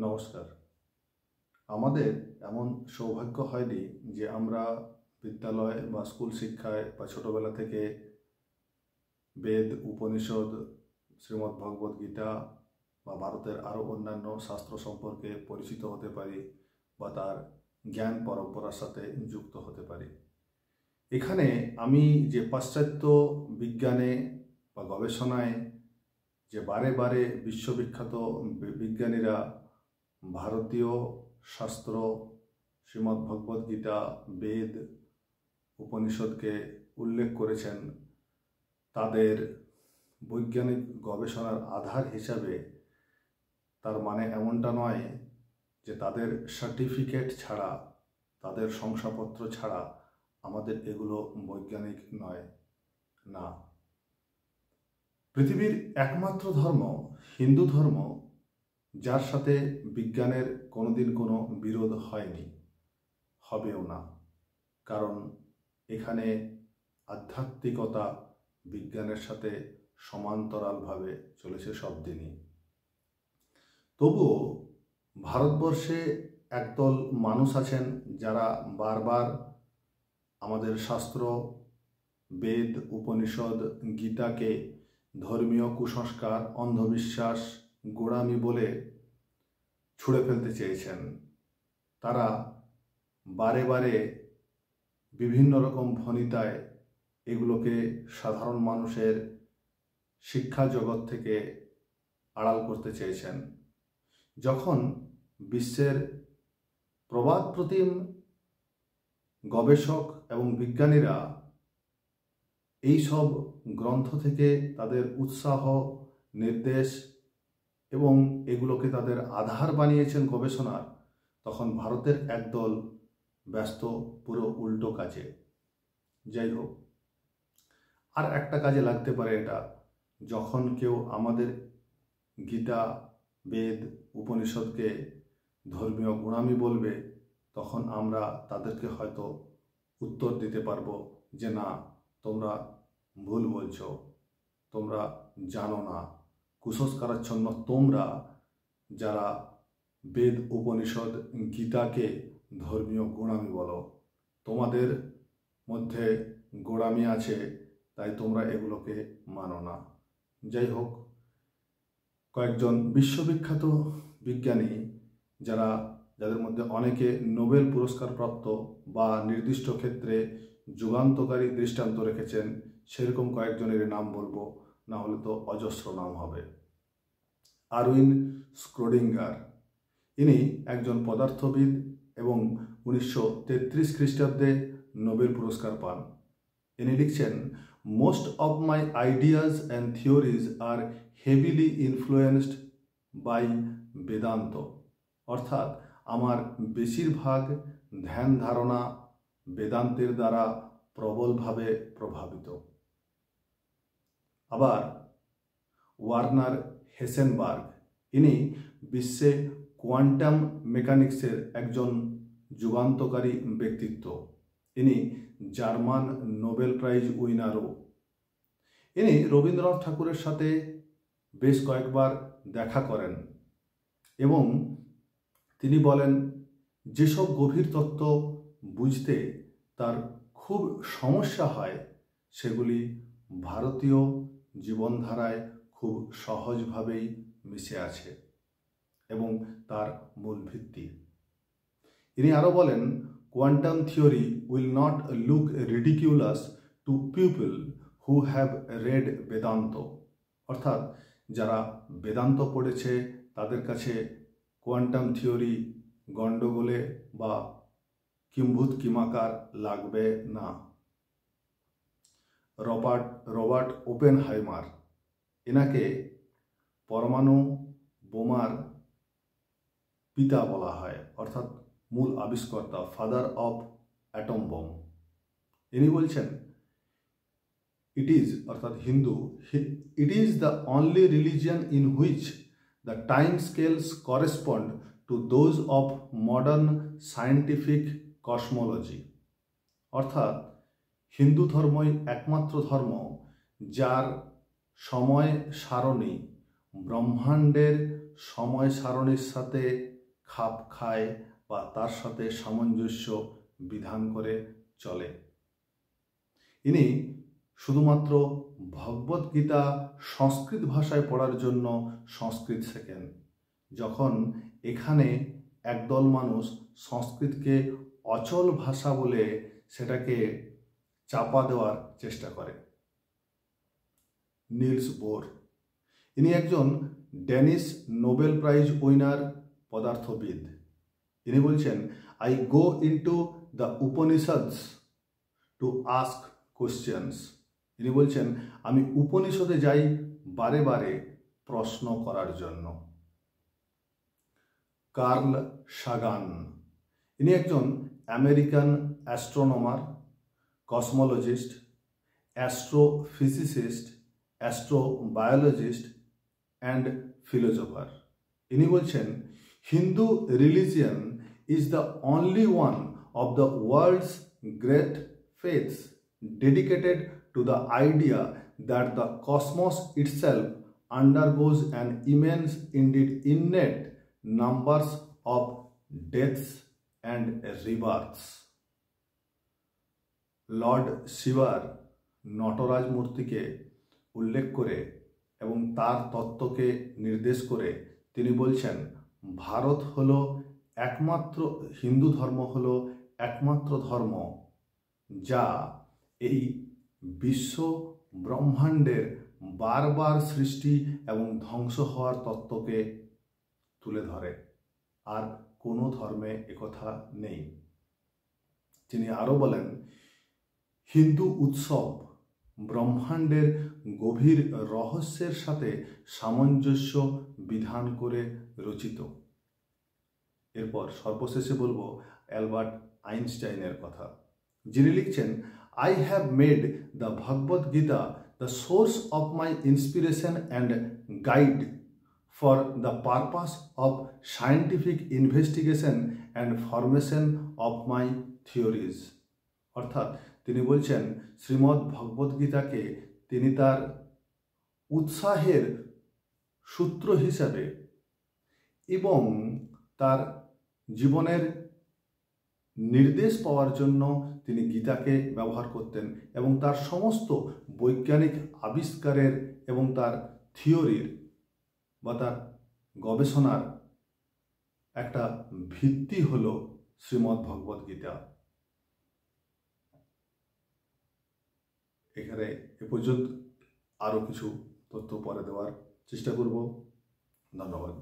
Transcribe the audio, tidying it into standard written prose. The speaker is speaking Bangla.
নমস্কার। আমাদের এমন সৌভাগ্য হয়নি যে আমরা বিদ্যালয় বা স্কুল শিক্ষায় বা ছোটবেলা থেকে বেদ, উপনিষদ, শ্রীমদ্ ভগবদ গীতা বা ভারতের আরও অন্যান্য শাস্ত্র সম্পর্কে পরিচিত হতে পারি বা তার জ্ঞান পরম্পরার সাথে যুক্ত হতে পারি। এখানে আমি যে পাশ্চাত্য বিজ্ঞানে বা গবেষণায় যে বারে বারে বিশ্ববিখ্যাত বিজ্ঞানীরা ভারতীয় শাস্ত্র, শ্রীমদ্ ভগবদ গীতা, বেদ, উপনিষদকে উল্লেখ করেছেন, তাদের বৈজ্ঞানিক গবেষণার আধার হিসাবে, তার মানে এমনটা নয় যে তাদের সার্টিফিকেট ছাড়া, তাদের শংসাপত্র ছাড়া আমাদের এগুলো বৈজ্ঞানিক নয়। না, পৃথিবীর একমাত্র ধর্ম হিন্দু ধর্ম, যার সাথে বিজ্ঞানের কোনোদিন কোনো বিরোধ হয়নি, হবেও না। কারণ এখানে আধ্যাত্মিকতা বিজ্ঞানের সাথে সমান্তরালভাবে চলেছে সব দিনই। তবুও ভারতবর্ষে একদল মানুষ আছেন যারা বারবার আমাদের শাস্ত্র, বেদ, উপনিষদ, গীতাকে ধর্মীয় কুসংস্কার, অন্ধবিশ্বাস, গোঁড়ামি বলে ছুঁড়ে ফেলতে চেয়েছেন। তারা বারে বারে বিভিন্ন রকম ভনিতায় এগুলোকে সাধারণ মানুষের শিক্ষা জগৎ থেকে আড়াল করতে চেয়েছেন। যখন বিশ্বের প্রবাদ প্রতিম গবেষক এবং বিজ্ঞানীরা এই সব গ্রন্থ থেকে তাদের উৎসাহ, নির্দেশ এবং এগুলোকে তাদের আধার বানিয়েছেন গবেষণার, তখন ভারতের একদল ব্যস্ত পুরো উল্টো কাজে। যাই হোক, আর একটা কাজে লাগতে পারে এটা, যখন কেউ আমাদের গীতা, বেদ, উপনিষদকে ধর্মীয় গোঁড়ামি বলবে, তখন আমরা তাদেরকে হয়তো উত্তর দিতে পারবো যে না, তোমরা ভুল বলছো, তোমরা জানো না, কুসংস্কারাচ্ছন্ন তোমরা যারা বেদ, উপনিষদ, গীতাকে ধর্মীয় গোঁড়ামি বলো, তোমাদের মধ্যে গোঁড়ামি আছে, তাই তোমরা এগুলোকে মানো না। যাই হোক, কয়েকজন বিশ্ববিখ্যাত বিজ্ঞানী যাদের মধ্যে অনেকে নোবেল পুরস্কার প্রাপ্ত বা নির্দিষ্ট ক্ষেত্রে যুগান্তকারী দৃষ্টান্ত রেখেছেন, সেরকম কয়েকজনের নাম বলবো, না হলে তো অজস্র নাম হবে। আরউইন স্ক্রোডিঙ্গার, ইনি একজন পদার্থবিদ এবং 1933 খ্রিস্টাব্দে নোবেল পুরস্কার পান। ইনি লিখছেন, most of my ideas and theories are heavily influenced by Vedanta. অর্থাৎ আমার বেশিরভাগ ধ্যান ধারণা বেদান্তের দ্বারা প্রবলভাবে প্রভাবিত। আবার ওয়ার্নার হেসেনবার্গ, ইনি বিশ্বে কোয়ান্টাম মেকানিক্সের একজন যুগান্তকারী ব্যক্তিত্ব। ইনি জার্মান নোবেল প্রাইজ উইনারও। ইনি রবীন্দ্রনাথ ঠাকুরের সাথে বেশ কয়েকবার দেখা করেন এবং তিনি বলেন, যেসব গভীর তত্ত্ব বুঝতে তার খুব সমস্যা হয়, সেগুলি ভারতীয় জীবনধারায় খুব সহজভাবেই মিশে আছে এবং তার মূল ভিত্তি। ইনি আরও বলেন, quantum theory will not look ridiculous to people who have read Vedanta. অর্থাৎ যারা বেদান্ত পড়েছে তাদের কাছে কোয়ান্টাম থিওরি গণ্ডগোলে বা কিম্ভূত কিমাকার লাগবে না। রবার্ট ওপেনহাইমার, এনাকে পরমাণু বোমার পিতা বলা হয়, অর্থাৎ মূল আবিষ্কর্তা, ফাদার অফ অ্যাটম বম। ইনি বলছেন, ইট ইজ, অর্থাৎ Hindu, it is the only religion in which the time scales correspond to those of modern scientific cosmology. অর্থাৎ হিন্দু ধর্মই একমাত্র ধর্ম যার সময় সারণী ব্রহ্মাণ্ডের সময় সারণীর সাথে খাপ খায় বা তার সাথে সামঞ্জস্য বিধান করে চলে। ইনি শুধুমাত্র ভগবদ্গীতা সংস্কৃত ভাষায় পড়ার জন্য সংস্কৃত শেখেন। যখন এখানে একদল মানুষ সংস্কৃতকে অচল ভাষা বলে সেটাকে চাপা দেওয়ার চেষ্টা করে। নিলস বোর, ইনি একজন ড্যানিশ নোবেল প্রাইজ উইনার পদার্থবিদ। ইনি বলছেন, I go into the Upanishads to ask questions. ইনি বলছেন, আমি উপনিষদে যাই বারে বারে প্রশ্ন করার জন্য। কার্ল সাগান, ইনি একজন American astronomer, cosmologist, astrophysicist, astrobiologist and philosopher. ইনি বলছেন, Hindu religion is the only one of the world's great faiths dedicated to the idea that the cosmos itself undergoes an immense, indeed innate, numbers of deaths and rebirths. Lord শিবার নটরাজ মূর্তিকে উল্লেখ করে এবং তার তত্ত্বকে নির্দেশ করে তিনি বলছেন, ভারত হলো একমাত্র, হিন্দু ধর্ম হলো একমাত্র ধর্ম যা এই বিশ্ব ব্রহ্মাণ্ডের বারবার সৃষ্টি এবং ধ্বংস হওয়ার তত্ত্বকে তুলে ধরে। আর কোনো ধর্মে একথা নেই। তিনি আরও বলেন, হিন্দু উৎসব ব্রহ্মাণ্ডের গভীর রহস্যের সাথে সামঞ্জস্য বিধান করে রচিত। এরপর সর্বশেষে বলবো অ্যালবার্ট আইনস্টাইনের কথা, যিনি লিখছেন, I have made the Bhagavad Gita the source of my inspiration and guide for the purpose of scientific investigation and formation of my theories. অর্থাৎ তিনি বলছেন, শ্রীমদ্ ভগবদ গীতাকে তিনি তার উৎসাহের সূত্র হিসাবে এবং তার জীবনের নির্দেশ পাওয়ার জন্য তিনি গীতাকে ব্যবহার করতেন এবং তার সমস্ত বৈজ্ঞানিক আবিষ্কারের এবং তার থিওরির বা তার গবেষণার একটা ভিত্তি হল শ্রীমদ্ ভগবদ গীতা। এখানে এ পর্যন্ত আরও কিছু তথ্য পরে দেওয়ার চেষ্টা করব। ধন্যবাদ।